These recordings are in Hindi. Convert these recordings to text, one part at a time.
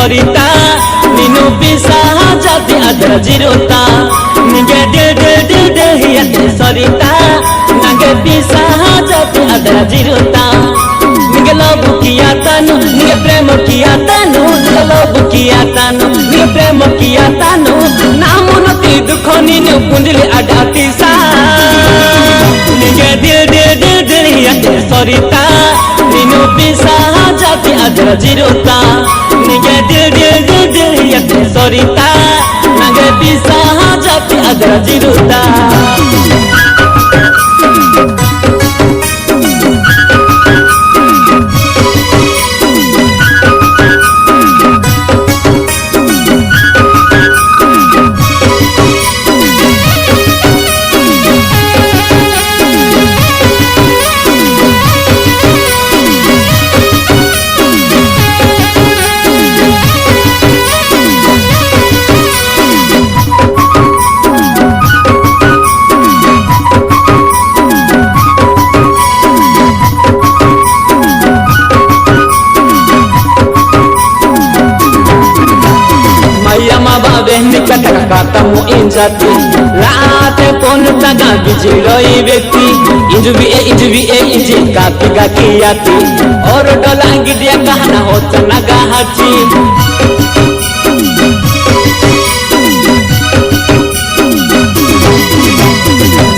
सरिता नीनु पिसा जाती अदर जिरोता निगे दिल हियाते सरिता नागे पिसा जाती अदर जिरोता निगे लव किया तानु निगे प्रेम किया तानु निगे लव किया तानु निगे प्रेम किया तानु नामो नती दुख नीनु पुंजली अडाती सा निगे दिल हियाते सरिता नीनु पिसा जाती अदर जिरोता निगे दिल हियाते सरिता नागे पिसा जाती other Jirota katamu injati laate pon taga bijiloi व्यक्ति इंजुबी इंजी कापी का कियाती और डोलांगी दिया कहना होता नगा हाची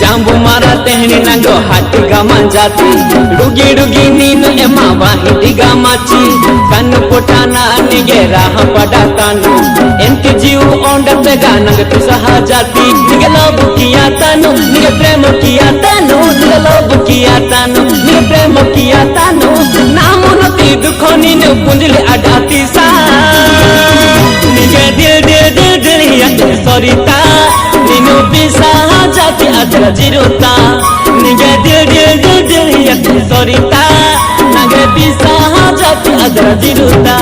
जाम्बू मारा तेहनी नंगो हाटी गामान जाती डुगी नीनु एमा वाहिटी गामाची कन्नु पोटाना निगे राह पड़ा तानु एंती जीव ओंडते गानंग पिसहा जाती निगे लव किया तानु निगे प्रेम किया तानु निगे लव किया तानु निगे प्रेम किया तानु नामो नती दुख नीनु पुंजली अडाती सा निगे दिल हियाते सरिता नीनु पिसा जाती अदर जिरोता निगे दिल हियाते सरिता नागे पिसा जाती अदर जिरोता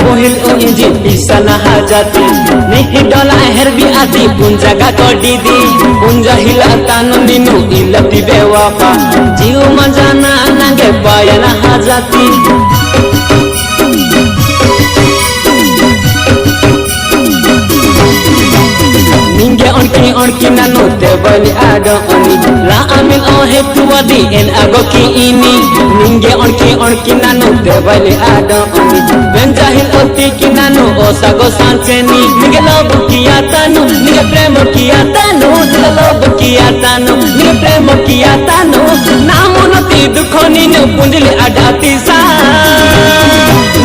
बोहिल ओ इंजी पिसा नहा जाती नहीं डोला हेर भी आती पुंजा का कोडी दी पुंजा हिला तानु नीनु इलती बेवाफा जीव मजाना नागे पाया नहा जाती निंगे ओनकी नानु देवली आडो ओनी ला आमिल ओ हेतुवादी एन आगो की इनी निंगे ओनकी नानु देवली आडो ओनी बेंजाहिल ओती की नानु ओसागो सांचेनी निगे लव किया तानु निगे प्रेम किया तानु निगे लव किया तानु निगे प्रेम किया तानु नामो नती दुख नीनु पुंजली अडाती सा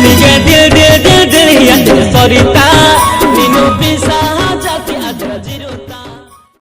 निगे दिल हियाते सरिता